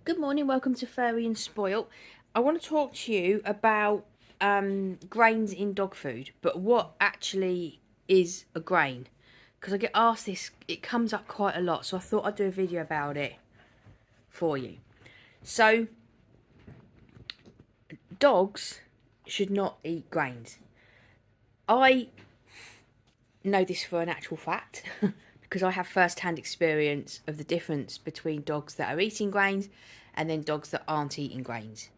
Good morning, welcome to Furry and Spoilt. I want to talk to you about grains in dog food, but what actually is a grain? Because I get asked this, it comes up quite a lot, so I thought I'd do a video about it for you. So, dogs should not eat grains. I know this for an actual fact because I have first-hand experience of the difference between dogs that are eating grains and then dogs that aren't eating grains.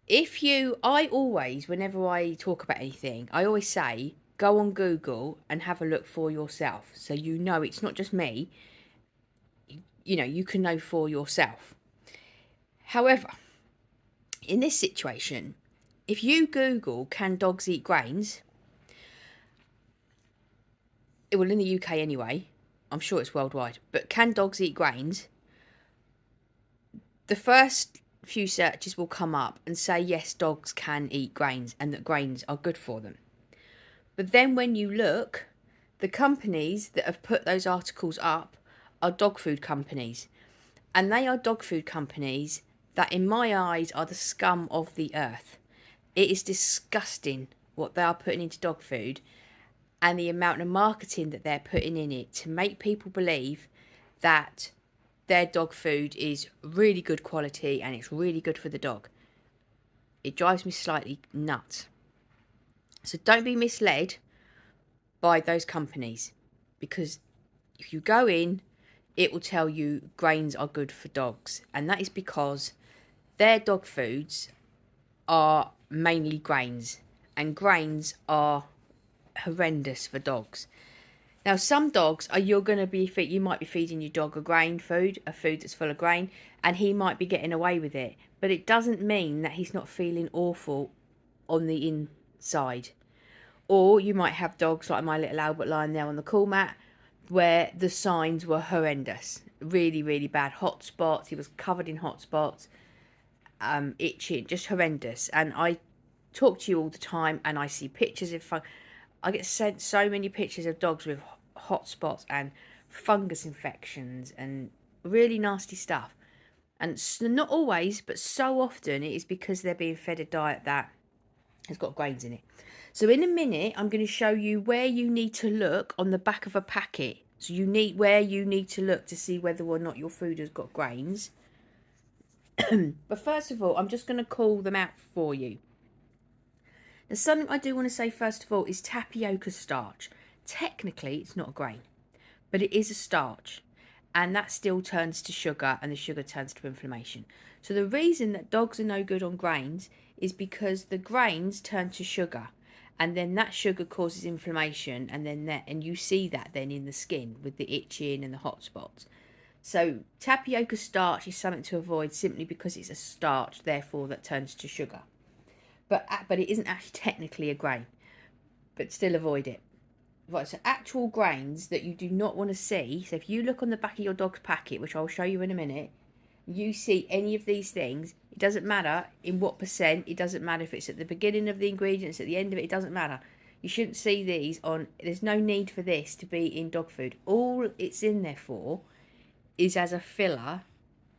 I always, whenever I talk about anything, I always say, go on Google and have a look for yourself. So you know it's not just me, you can know for yourself. However, in this situation, if you Google, can dogs eat grains? Well, in the UK anyway, I'm sure it's worldwide, but can dogs eat grains? The first few searches will come up and say, yes, dogs can eat grains and that grains are good for them. But then when you look, the companies that have put those articles up are dog food companies. And they are dog food companies that, in my eyes, are the scum of the earth. It is disgusting what they are putting into dog food and the amount of marketing that they're putting in it to make people believe that their dog food is really good quality and it's really good for the dog. It drives me slightly nuts. So don't be misled by those companies, because if you go in, it will tell you grains are good for dogs, and that is because their dog foods are mainly grains, and grains are horrendous for dogs. Now, some dogs are you might be feeding your dog a grain food, a food that's full of grain, and he might be getting away with it, but it doesn't mean that he's not feeling awful on the inside. Or you might have dogs like my little Albert lying there on the cool mat where the signs were horrendous. Really, really bad. Hot spots. He was covered in hot spots. Itching. Just horrendous. And I talk to you all the time and I see pictures of I get sent so many pictures of dogs with hot spots and fungus infections and really nasty stuff. And not always, but so often it is because they're being fed a diet that has got grains in it. So in a minute, I'm going to show you where you need to look on the back of a packet. So where you need to look to see whether or not your food has got grains. But first of all, I'm just going to call them out for you. Now, something I do want to say first of all is tapioca starch. Technically, it's not a grain, but it is a starch. And that still turns to sugar, and the sugar turns to inflammation. So the reason that dogs are no good on grains is because the grains turn to sugar, and then that sugar causes inflammation, and you see that then in the skin with the itching and the hot spots. So tapioca starch is something to avoid simply because it's a starch, therefore that turns to sugar. But it isn't actually technically a grain, but still avoid it. Right, so actual grains that you do not want to see. So if you look on the back of your dog's packet, which I'll show you in a minute, you see any of these things, it doesn't matter in what percent, it doesn't matter if it's at the beginning of the ingredients, at the end of it, it doesn't matter. You shouldn't see these on, there's no need for this to be in dog food. All it's in there for is as a filler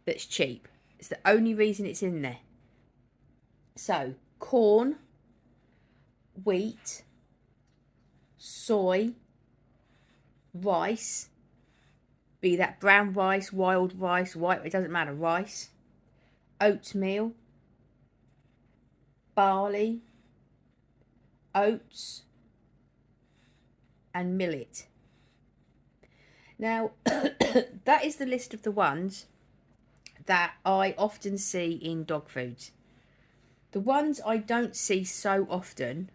that's cheap. It's the only reason it's in there. So, corn, wheat, soy, rice, be that brown rice, wild rice, white, it doesn't matter, rice, oatmeal, barley, oats, and millet. Now, that is the list of the ones that I often see in dog foods. The ones I don't see so often,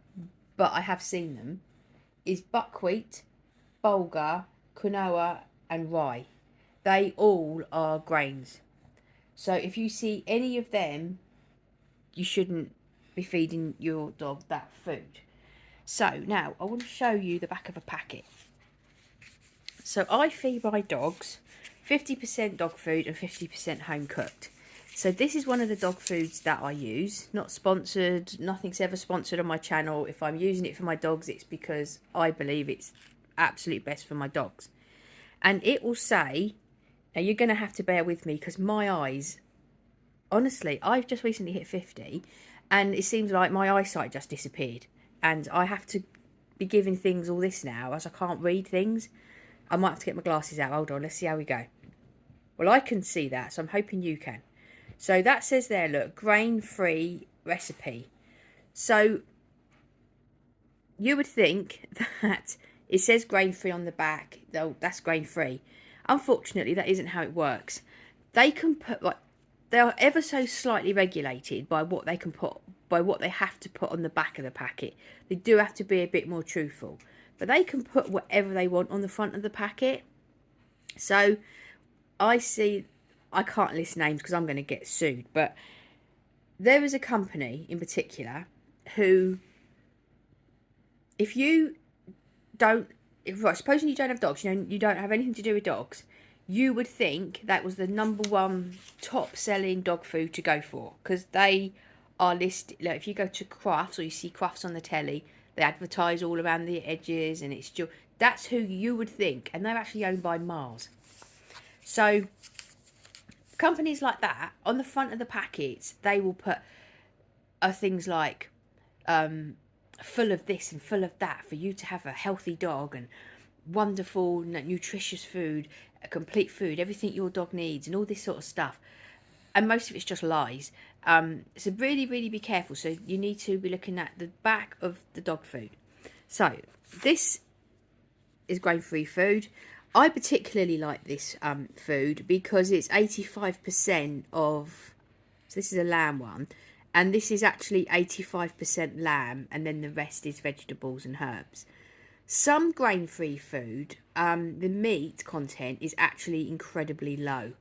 but I have seen them, is buckwheat, bulgur, quinoa, and rye. They all are grains. So if you see any of them, you shouldn't be feeding your dog that food. So now I want to show you the back of a packet. So I feed my dogs 50% dog food and 50% home cooked. So this is one of the dog foods that I use. Not sponsored, nothing's ever sponsored on my channel. If I'm using it for my dogs, it's because I believe it's absolute best for my dogs. And it will say Now, you're going to have to bear with me because my eyes, honestly, I've just recently hit 50 and it seems like my eyesight just disappeared. And I have to be giving things all this now as I can't read things. I might have to get my glasses out. Hold on, let's see how we go. Well, I can see that, so I'm hoping you can. So that says there, look, grain-free recipe. So you would think that it says grain-free on the back. Oh, that's grain-free. Unfortunately, that isn't how it works. They can put, like, they are ever so slightly regulated by what they can put, by what they have to put on the back of the packet. They do have to be a bit more truthful, but they can put whatever they want on the front of the packet. So I can't list names because I'm going to get sued, but there is a company in particular who, if you don't, supposing you don't have dogs, you don't have anything to do with dogs, you would think that was the #1 top selling dog food to go for, because they are listed. Like, if you go to Crufts or you see Crufts on the telly, they advertise all around the edges, and it's just, that's who you would think, and they're actually owned by Mars. So companies like that, on the front of the packets, they will put things like full of this and full of that for you to have a healthy dog, and wonderful nutritious food, complete food, everything your dog needs, and all this sort of stuff. And most of it's just lies. So really, really be careful. So you need to be looking at the back of the dog food. So this is grain-free food. I particularly like this food because it's 85% of, so this is a lamb one, and this is actually 85% lamb, and then the rest is vegetables and herbs. Some grain-free food, the meat content is actually incredibly low.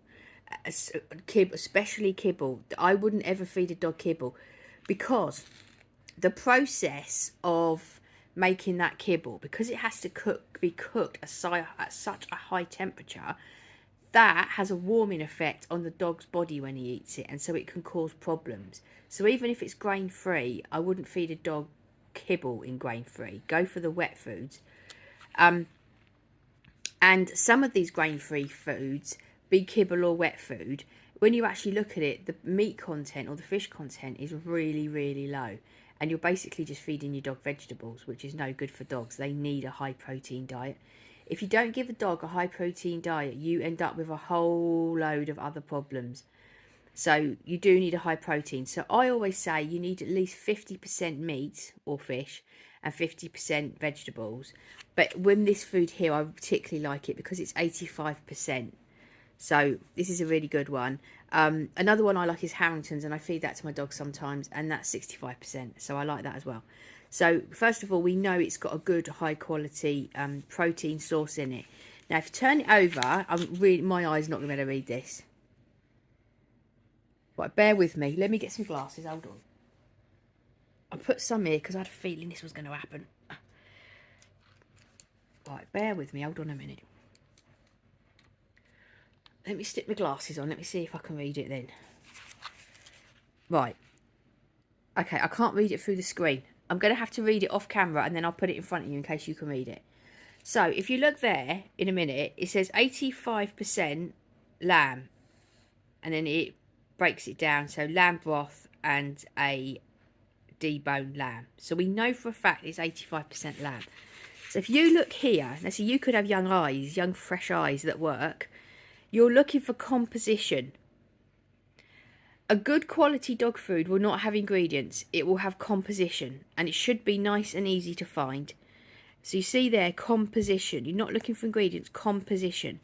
Especially kibble. I wouldn't ever feed a dog kibble, because the process of making that kibble, because it has to be cooked at such a high temperature, that has a warming effect on the dog's body when he eats it, and so it can cause problems. So even if it's grain-free, I wouldn't feed a dog kibble in grain-free. Go for the wet foods. And some of these grain-free foods, be kibble or wet food, when you actually look at it, the meat content or the fish content is really, really low. And you're basically just feeding your dog vegetables, which is no good for dogs. They need a high protein diet. If you don't give a dog a high protein diet, you end up with a whole load of other problems. So you do need a high protein. So I always say you need at least 50% meat or fish and 50% vegetables. But when this food here, I particularly like it because it's 85%. So this is a really good one. Another one I like is Harrington's, and I feed that to my dog sometimes, and that's 65%. So I like that as well. So first of all, we know it's got a good high quality protein source in it. Now, if you turn it over, my eye's not going to be able to read this. Right, bear with me. Let me get some glasses. Hold on. I put some here because I had a feeling this was going to happen. Right, bear with me. Hold on a minute. Let me stick my glasses on. Let me see if I can read it then. Right. Okay, I can't read it through the screen. I'm going to have to read it off camera, and then I'll put it in front of you in case you can read it. So, if you look there in a minute, it says 85% lamb. And then it breaks it down. So, lamb broth and a deboned lamb. So, we know for a fact it's 85% lamb. So, if you look here, now see, you could have young eyes, young fresh eyes that work. You're looking for composition. A good quality dog food will not have ingredients. It will have composition. And it should be nice and easy to find. So you see there, composition. You're not looking for ingredients, composition.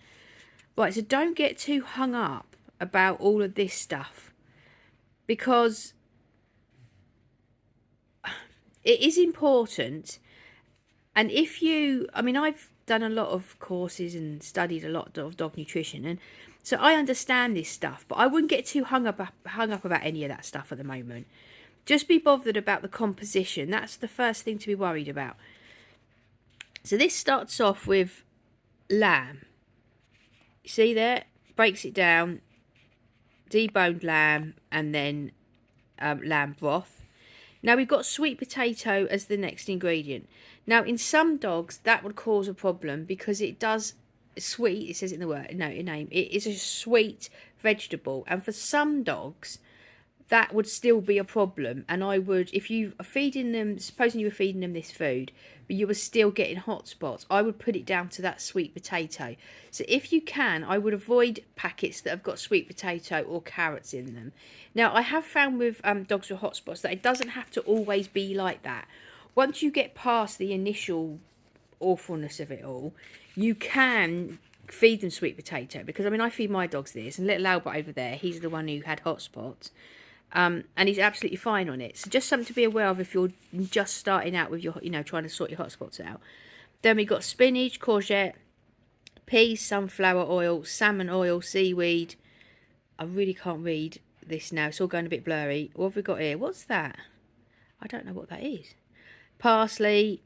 Right, so don't get too hung up about all of this stuff. Because it is important. And if you, I mean, I've done a lot of courses and studied a lot of dog nutrition, and so I understand this stuff, but I wouldn't get too hung up about any of that stuff at the moment. Just be bothered about the composition. That's the first thing to be worried about. So this starts off with lamb. You see there? Breaks it down. Deboned lamb, and then lamb broth. Now we've got sweet potato as the next ingredient. Now in some dogs that would cause a problem because it does sweet, it says in the word, no, in name, it is a sweet vegetable. And for some dogs, that would still be a problem. And I would, if you are feeding them, supposing you were feeding them this food, but you were still getting hot spots, I would put it down to that sweet potato. So if you can, I would avoid packets that have got sweet potato or carrots in them. Now, I have found with dogs with hot spots that it doesn't have to always be like that. Once you get past the initial awfulness of it all, you can feed them sweet potato. Because, I mean, I feed my dogs this, and little Albert over there, he's the one who had hot spots. And he's absolutely fine on it. So just something to be aware of if you're just starting out with your, trying to sort your hot spots out. Then we got spinach, courgette, peas, sunflower oil, salmon oil, seaweed. I really can't read this now. It's all going a bit blurry. What have we got here? What's that? I don't know what that is. Parsley,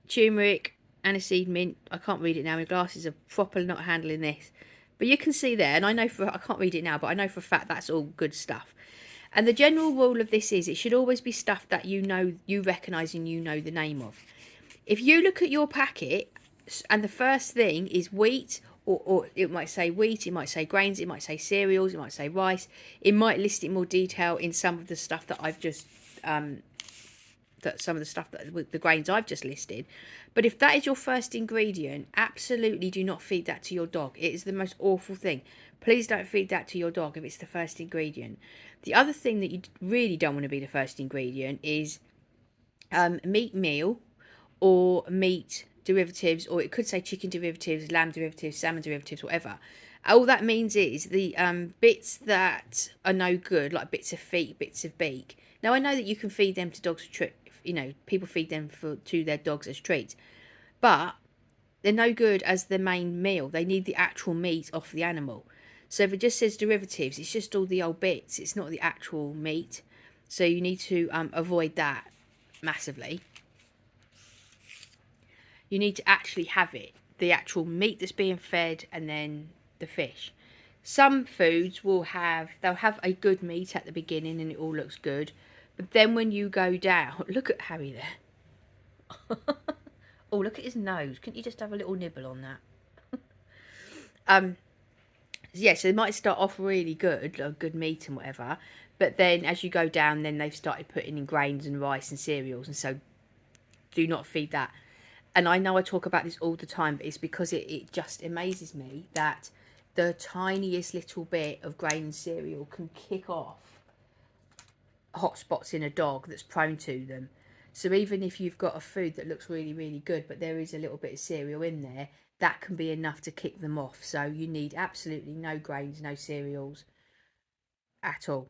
turmeric, aniseed mint. I can't read it now. My glasses are properly not handling this. But you can see there, and I can't read it now, but I know for a fact that's all good stuff. And the general rule of this is it should always be stuff that you recognise and you know the name of. If you look at your packet and the first thing is wheat, or it might say wheat, it might say grains, it might say cereals, it might say rice, it might list it in more detail in some of the stuff that I've just the grains I've just listed. But if that is your first ingredient, absolutely do not feed that to your dog. It is the most awful thing. Please don't feed that to your dog if it's the first ingredient. The other thing that you really don't want to be the first ingredient is meat meal or meat derivatives, or it could say chicken derivatives, lamb derivatives, salmon derivatives, whatever. All that means is the bits that are no good, like bits of feet, bits of beak. Now, I know that you can feed them to dogs for people feed them to their dogs as treats, but they're no good as the main meal. They need the actual meat off the animal. So if it just says derivatives, it's just all the old bits. It's not the actual meat. So you need to avoid that massively. You need to actually have it, the actual meat that's being fed, and then the fish. Some foods they'll have a good meat at the beginning and it all looks good. But then when you go down, look at Harry there. Oh, look at his nose. Couldn't you just have a little nibble on that? Yeah, so they might start off really good, like good meat and whatever. But then as you go down, then they've started putting in grains and rice and cereals. And so do not feed that. And I know I talk about this all the time, but it's because it just amazes me that the tiniest little bit of grain and cereal can kick off hot spots in a dog that's prone to them. So even if you've got a food that looks really, really good, but there is a little bit of cereal in there, that can be enough to kick them off. So you need absolutely no grains, no cereals at all.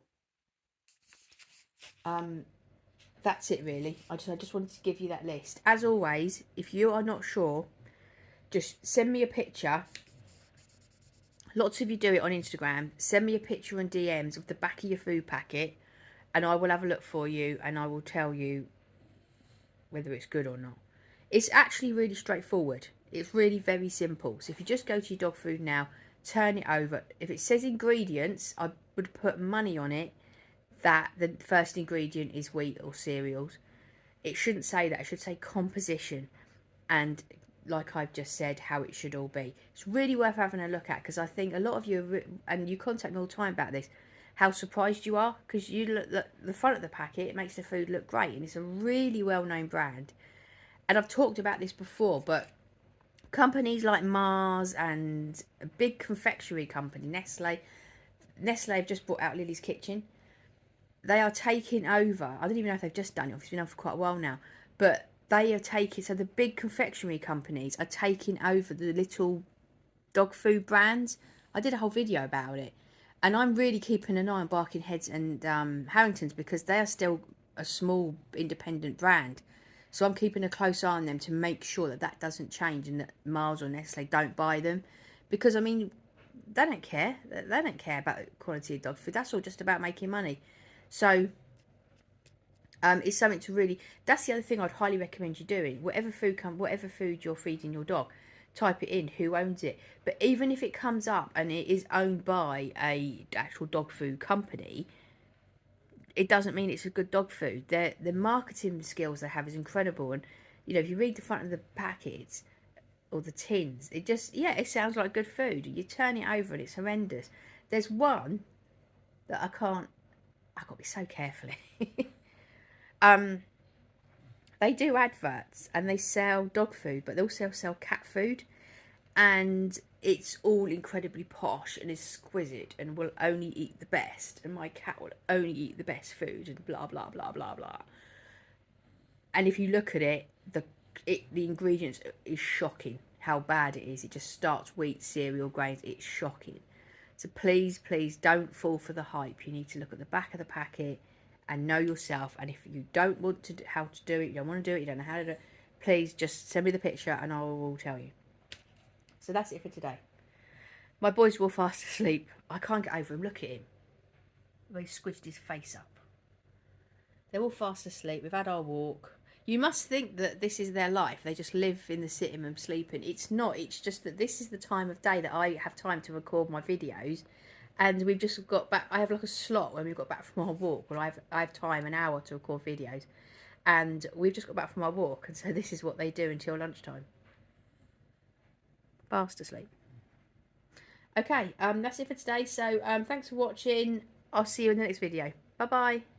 That's it really. I just wanted to give you that list. As always, if you are not sure, just send me a picture. Lots of you do it on Instagram. Send me a picture and DMs of the back of your food packet, and I will have a look for you, and I will tell you whether it's good or not. It's actually really straightforward. It's really very simple. So if you just go to your dog food now, turn it over. If it says ingredients, I would put money on it that the first ingredient is wheat or cereals. It shouldn't say that. It should say composition, and like I've just said, how it should all be. It's really worth having a look at, because I think a lot of you, and you contact me all the time about this, how surprised you are, because you look at the front of the packet, it makes the food look great, and it's a really well-known brand. And I've talked about this before, but companies like Mars and a big confectionery company, Nestle have just brought out Lily's Kitchen. They are taking over. I don't even know if they've just done it. It's been on for quite a while now. But they are taking... So the big confectionery companies are taking over the little dog food brands. I did a whole video about it. And I'm really keeping an eye on Barking Heads and Harrington's, because they are still a small independent brand. So I'm keeping a close eye on them to make sure that that doesn't change, and that Mars or Nestle don't buy them. Because, I mean, they don't care. They don't care about the quality of dog food. That's all just about making money. So it's something to really... That's the other thing I'd highly recommend you doing. Whatever food you're feeding your dog, type it in, who owns it. But even if it comes up and it is owned by a actual dog food company, it doesn't mean it's a good dog food. The marketing skills they have is incredible. And, if you read the front of the packets, or the tins. It just, yeah, it sounds like good food. You turn it over and it's horrendous. There's one that I've got to be so careful. They do adverts and they sell dog food, but they also sell cat food, and it's all incredibly posh and exquisite and will only eat the best, and my cat will only eat the best food and blah blah blah blah blah. And if you look at it, the ingredients is shocking how bad it is. It just starts wheat, cereal, grains. It's shocking. So please, please don't fall for the hype. You need to look at the back of the packet and know yourself. And if you don't want to how to do it, you don't want to do it, you don't know how to do it, please just send me the picture and I will tell you. So that's it for today. My boys were fast asleep. I can't get over him. Look at him. He squished his face up. They're all fast asleep. We've had our walk. You must think that this is their life. They just live in the sitting room sleeping. It's not. It's just that this is the time of day that I have time to record my videos. And we've just got back. I have like a slot when we've got back from our walk where I have time, an hour to record videos. And we've just got back from our walk. And so this is what they do until lunchtime. Fast asleep. Okay, that's it for today. So thanks for watching. I'll see you in the next video. Bye-bye.